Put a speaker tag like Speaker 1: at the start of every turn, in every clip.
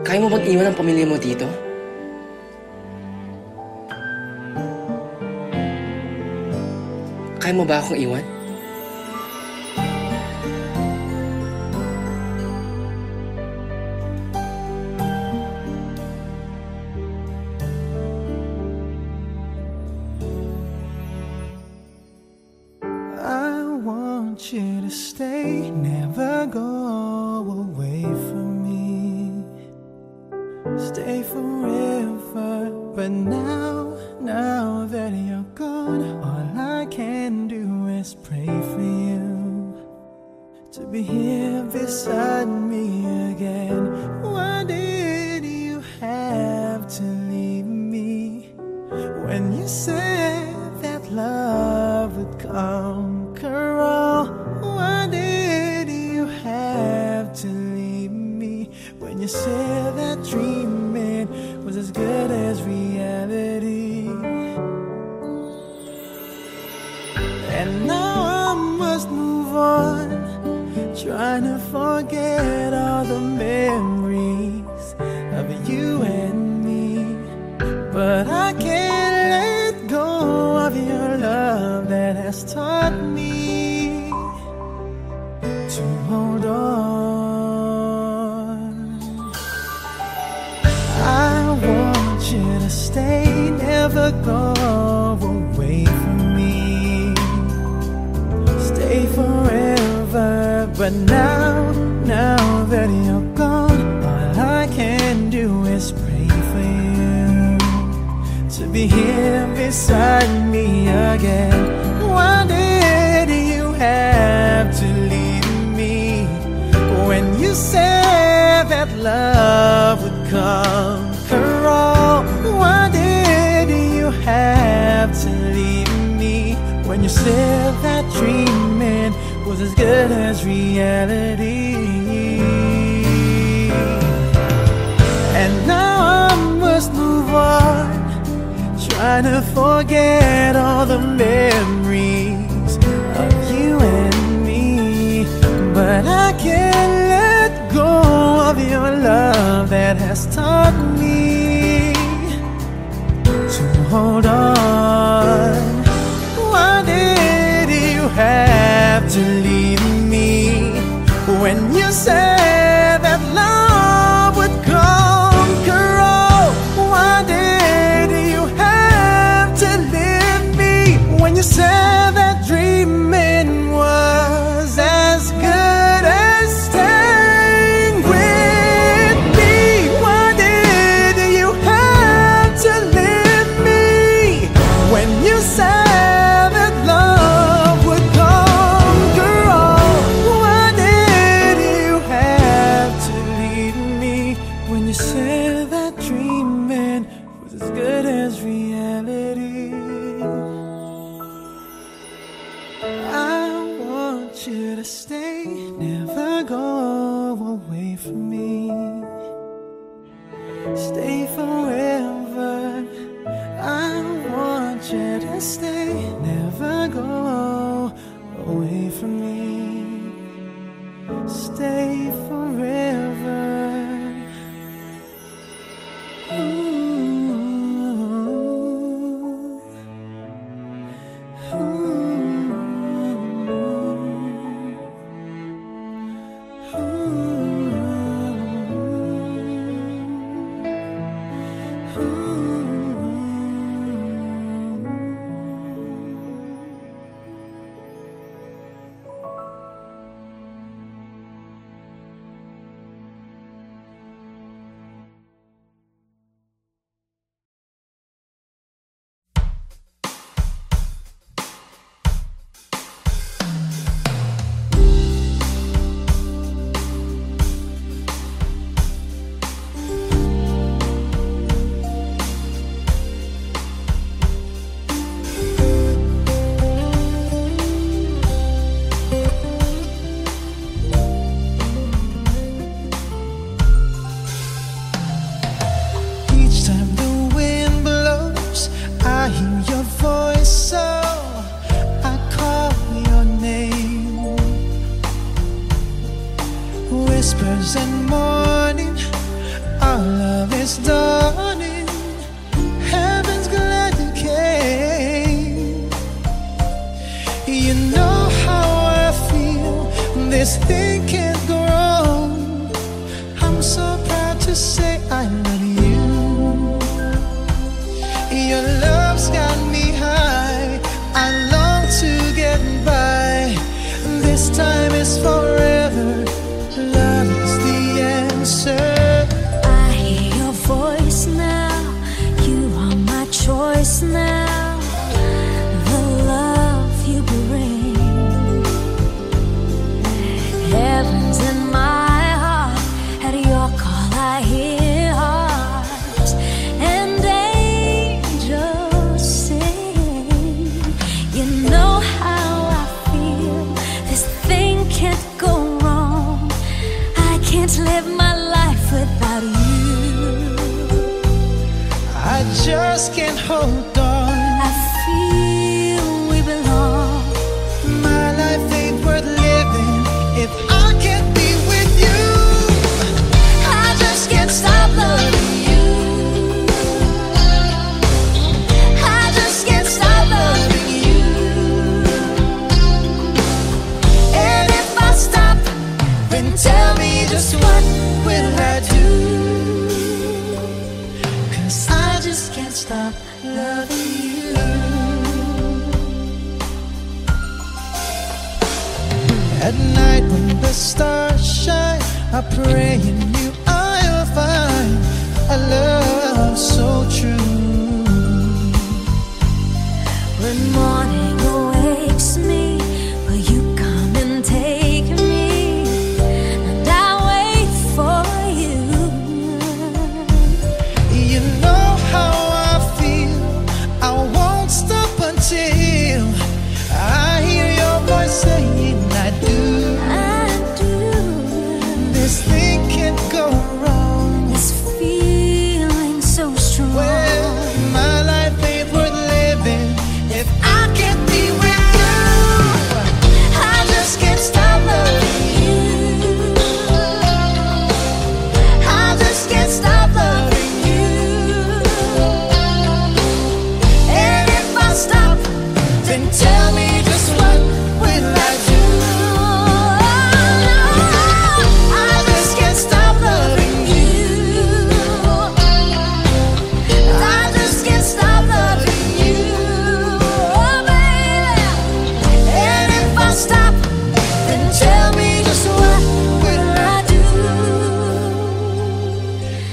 Speaker 1: Kaya mo bang iwan ang pamilya mo dito? Kaya mo ba akong iwan?
Speaker 2: I want you to stay, never go away from me. Stay forever, but now that you're gone, all I can do is pray for you to be here beside me again. Why did you have to leave me when you said that love would conquer all? Why did you have to leave me when you said that dreaming was as good as reality? And now I must move on, trying to forget all the memories of you and me. But I can't let go of your love that has taught me to hold on. I want you to stay, never go away from me. Stay forever, but now that you're gone, all I can do is pray for you to be here beside me again. Why did you have to leave me when you said that love would conquer all? Why did you have to leave me when you said that dreaming was as good as reality? And now I must move on, trying to forget all the memories of you and me. But I can't let go of your love that has taught me to hold on. Why did you have to leave me when you said that love would conquer all? Why did you have to leave me when you said that dreaming was as good as staying with me? Why did you have to leave me when you said that love would conquer all? Why did you have to leave me when you said that dreaming was as good as reality? I want you to stay, never go away from me. Stay forever. I want you to stay, never go away from me. Stay forever. I'm so proud to say I love you. Your love's got me high. I long to get by. This time is forever. Love is the answer.
Speaker 3: I hear your voice now. You are my choice now. The love you bring, heaven's in my heart. At your call I hear hearts and angels sing. You know how I feel. This thing can't go wrong. I can't live my life without you.
Speaker 2: I just can't hold on.
Speaker 3: I feel we belong.
Speaker 2: My life ain't worth living if I can't be with you.
Speaker 3: I just can't stop loving you. I just can't stop loving you. And if I stop,
Speaker 2: Then tell me just what will I do? 'Cause I just can't stop loving you. At night when the stars shine, I pray in you I'll find a love so true.
Speaker 3: when morning awakes me, will you come and take me? And I wait for you.
Speaker 2: You know how I feel. I won't stop until I hear your voice saying I do.
Speaker 3: I do.
Speaker 2: This thing can't go wrong.
Speaker 3: This feeling so strong.
Speaker 2: Well, my life ain't worth living if I can't be with you.
Speaker 3: I just can't stop loving you. I just can't stop loving you. And if I stop,
Speaker 2: Then tell me just what will I do?
Speaker 3: I just can't stop loving you. I just can't stop loving you, oh baby. And if I stop, then tell me just what will I do?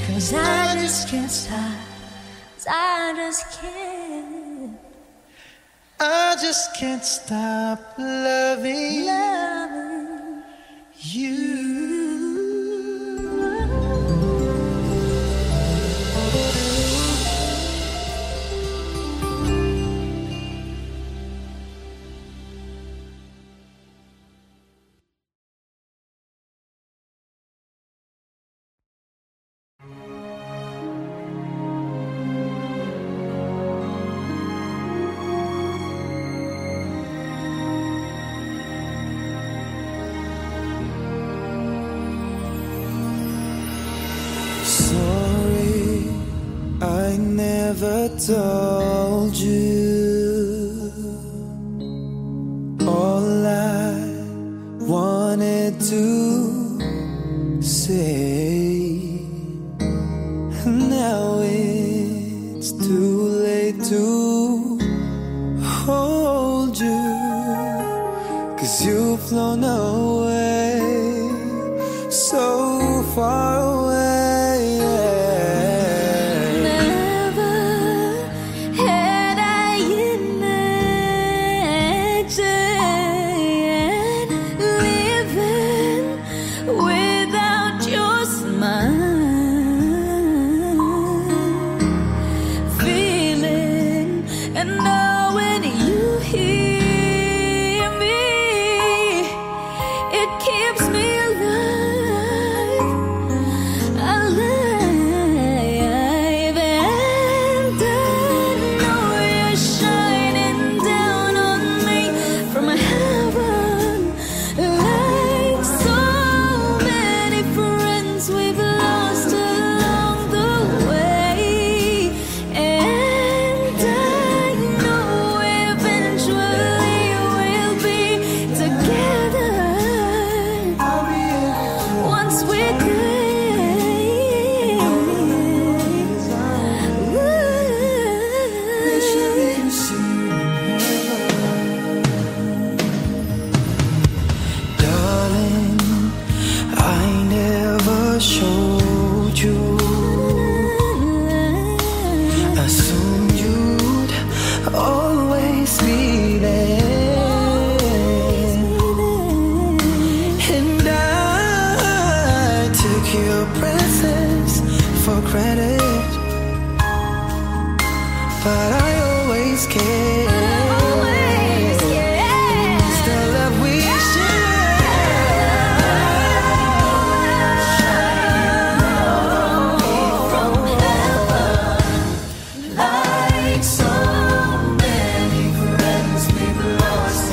Speaker 3: 'Cause I just can't stop. 'Cause I just can't
Speaker 2: I just can't stop loving
Speaker 3: love
Speaker 2: you. Sorry, I never told you all I wanted to say. Now it's too late to hold you, 'cause you've flown away so far away.
Speaker 3: Never had I imagined living without your smile, feeling and knowing you hear me. It
Speaker 2: but I always care. It's the love we
Speaker 3: Like so many friends we've lost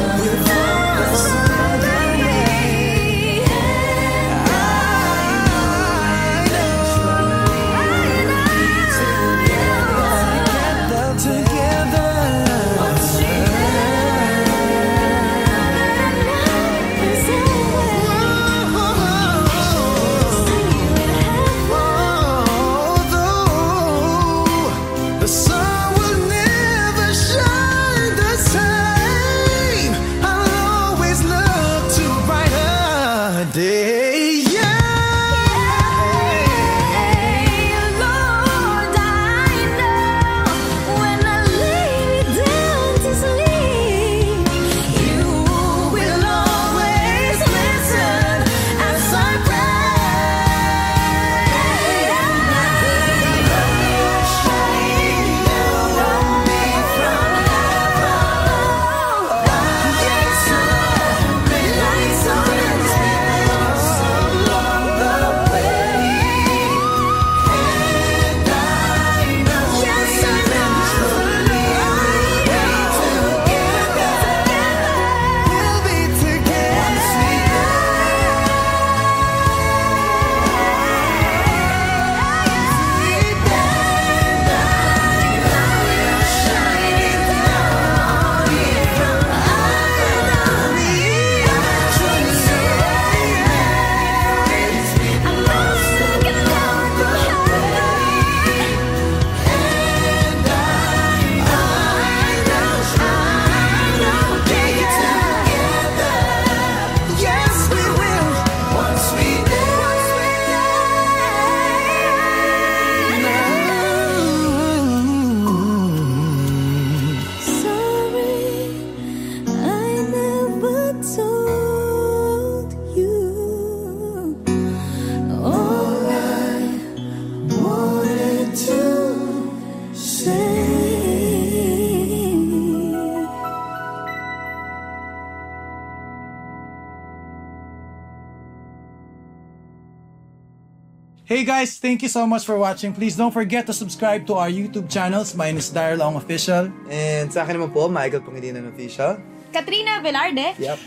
Speaker 4: Hey guys, thank you so much for watching. Please don't forget to subscribe to our YouTube channels. Mine is Daryl Ong Official.
Speaker 5: And sa akin naman po, Michael Pangilinan Official.
Speaker 6: Katrina Velarde.
Speaker 5: Yep.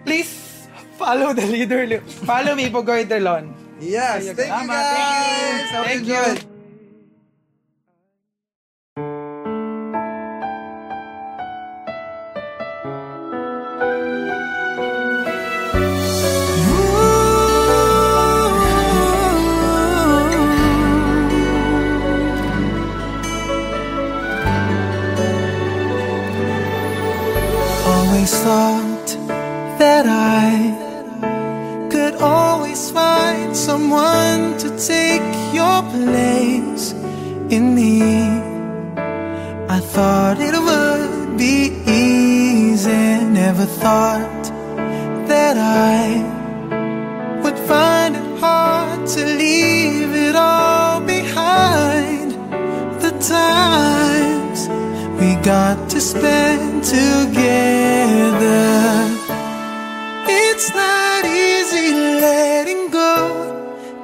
Speaker 7: Please follow the leader. Follow me, Pugoy Delon.
Speaker 5: Yes, thank you
Speaker 7: Tama,
Speaker 5: guys!
Speaker 7: thank you.
Speaker 5: Good.
Speaker 2: Always thought that I could always find someone to take your place in me. I thought it would be easy, never thought that I would find it hard to leave it all behind. The times we got to spend together, it's not easy letting go.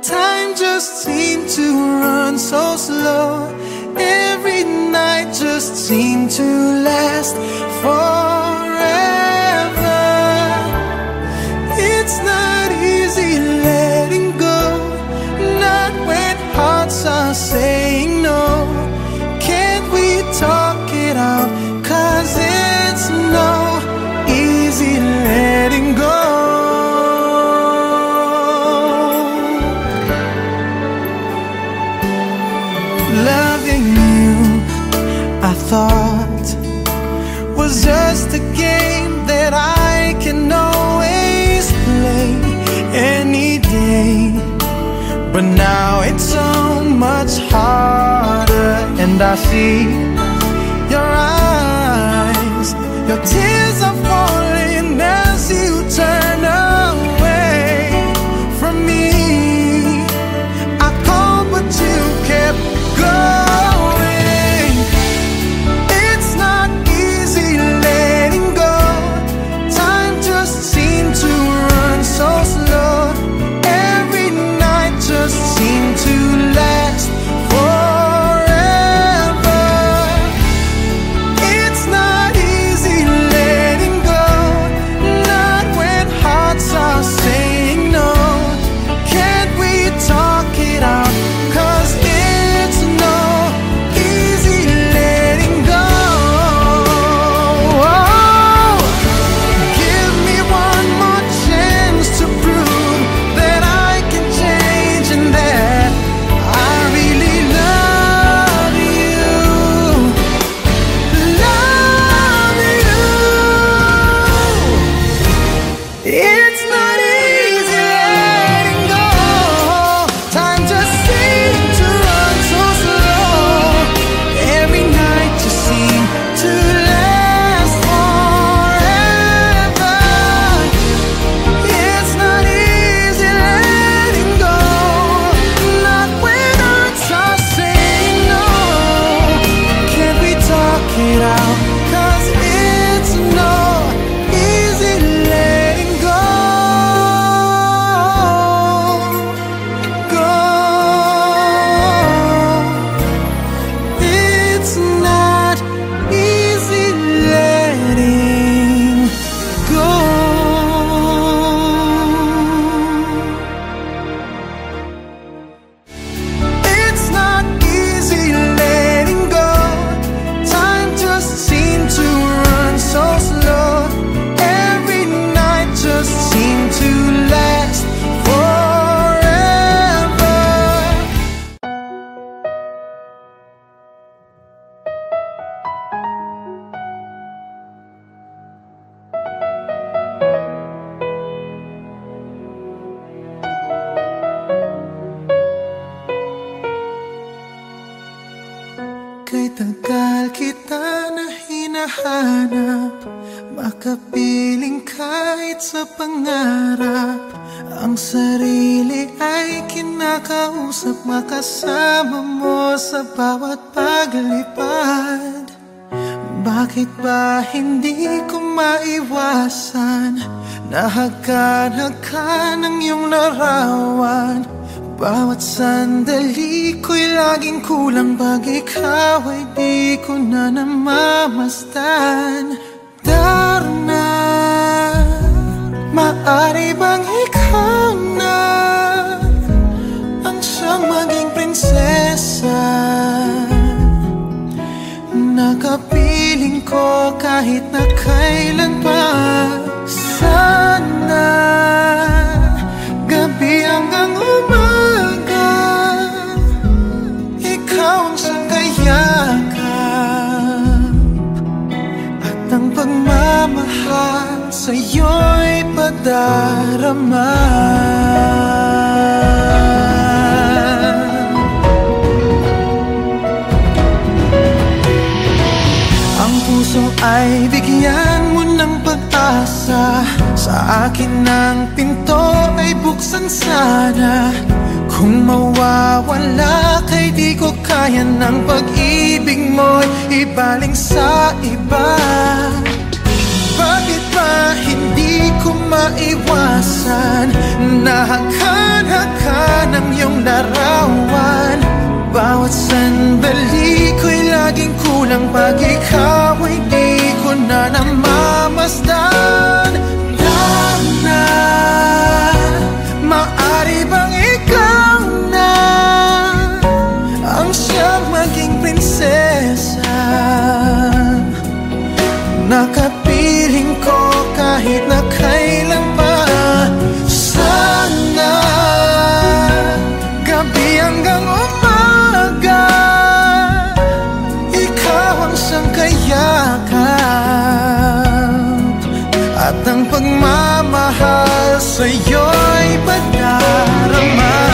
Speaker 2: Time just seemed to run so slow. Every night just seemed to last forever. It's not easy letting go, not when hearts are saying no. Can't we talk it out? 'Cause it's no easy letting go. Loving you, I thought, was just a game that I can always play any day. But now it's so much harder, and I see your eyes, your tears are falling as you turn away from me. I called but you kept going. kay tagal kita na hinahanap, makapiling kahit sa pangarap. Ang sarili ay kinakausap, makasama mo sa bawat paglipad. Bakit ba hindi ko maiwasan, nahagkan-hagkan ang iyong larawan? Bawat sandali ko'y laging kulang, pag ikaw ay di ko na namamasdan. Darna, maaari bang ikaw na ang siyang maging prinsesa? Nakapiling ko kahit na kailan pa. Sana gabi hanggang umaga, ikaw ang siyang kayakap, at ang pagmamahal sa'yo'y padarama. Ang puso ay bigyan mo ng pag-asa, sa akin ang pinto ay buksan sana. Kung mawawala kay di ko kaya ng pag-ibig mo'y ibaling sa iba. Bakit ba hindi ko maiwasan, nahagkan-hagkan ang iyong larawan? Bawat sandali ko'y laging kulang, pag ikaw ay di ko na namamasdan. Darna, maaari bang ikaw na ang siyang maging prinsesa? Nakapiling ko kahit na kailan pa. Sana gabi hanggang umaga, ikaw ang siyang kayakap, at ang pagmamahal sa'yo'y padarama.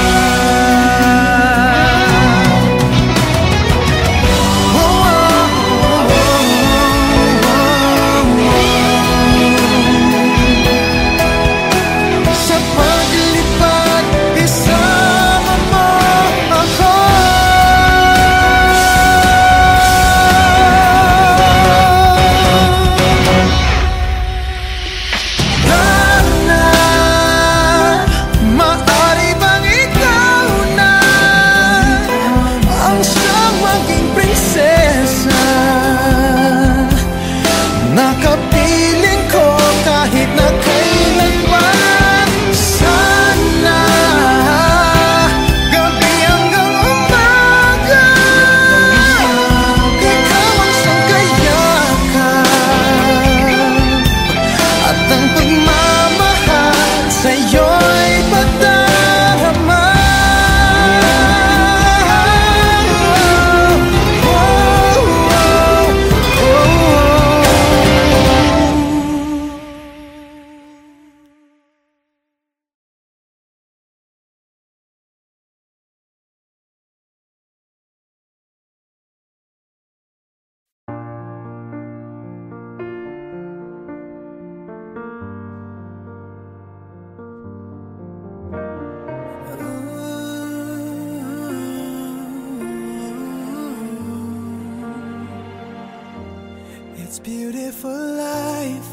Speaker 2: It's beautiful life,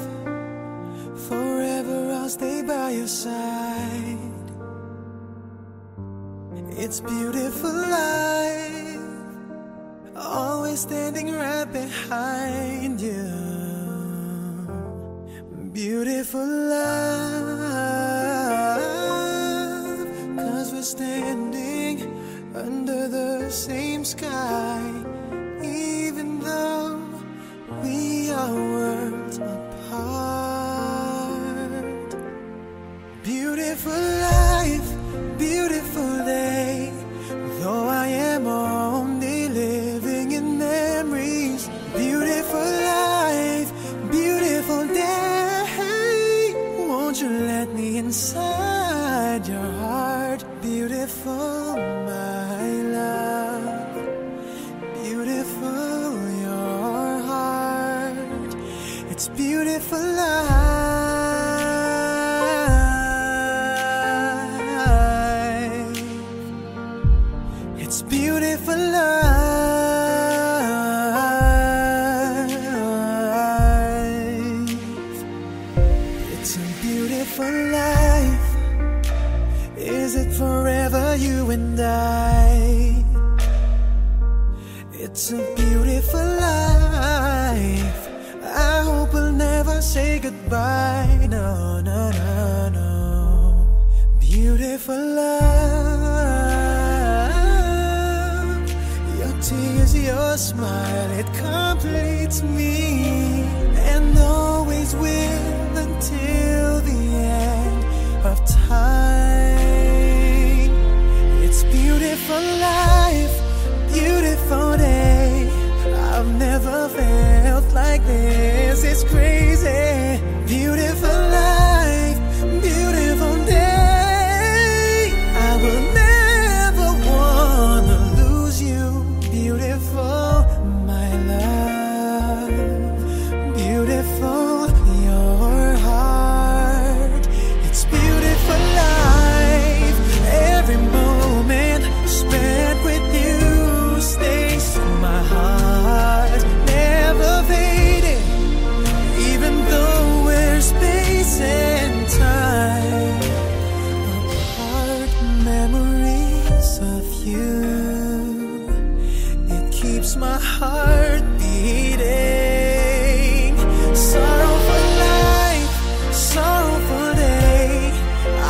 Speaker 2: forever I'll stay by your side. It's beautiful life, always standing right behind you. Beautiful love, 'cause we're standing under the same sky, even though we are worlds apart. Beautiful life, beautiful day, though I am only living in memories. Beautiful life, beautiful day, won't you let me inside your heart? Beautiful, my love, beautiful life. It's beautiful life. It's a beautiful life. Is it forever, you and I? It's a beautiful life. I hope we'll never say goodbye. No, no, no, no. Beautiful love. Your tears, your smile, it completes me, and always will until the end of time. It's beautiful life, beautiful day. I've never felt like this. It's crazy. Beautiful life, beautiful day. I will never wanna lose you. Beautiful, my love. Beautiful, your heart. It's beautiful life. Every moment spent with you stays in my heart, never fading, even though we're space and time apart. Memories of you, it keeps my heart beating. Sorrowful life, sorrowful day.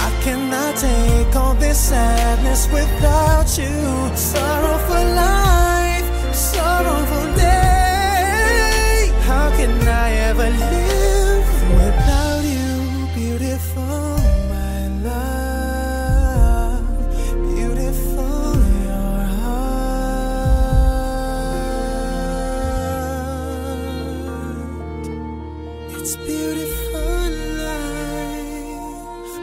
Speaker 2: I cannot take all this sadness without you. Sorrowful life, sorrowful day. How can I ever live without you? Beautiful, my love. Beautiful, your heart. It's beautiful life.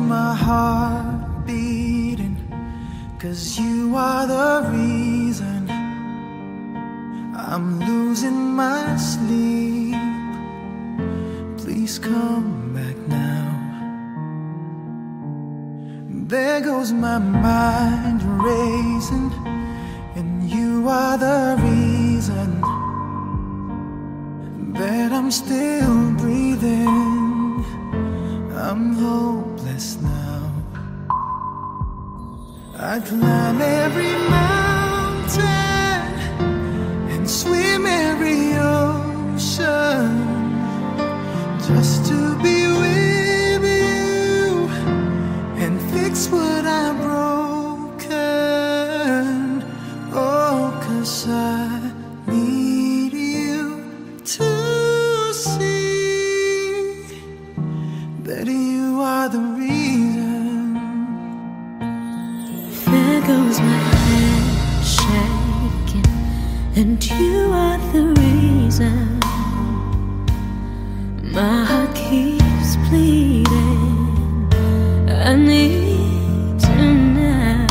Speaker 2: my heart beating, 'cause you are the reason I'm losing my sleep. Please come back now. There goes my mind racing, and you are the reason that I'm still breathing. I'm hopeless now. I climb every mountain and swim every ocean just to be with you and fix what I've broken. Oh, 'cause I need you to see that you are the reason.
Speaker 3: There goes my hand shaking, and you are the reason. My heart keeps bleeding. I need you now.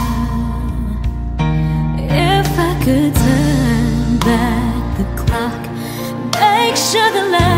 Speaker 3: If I could turn back the clock, make sure the light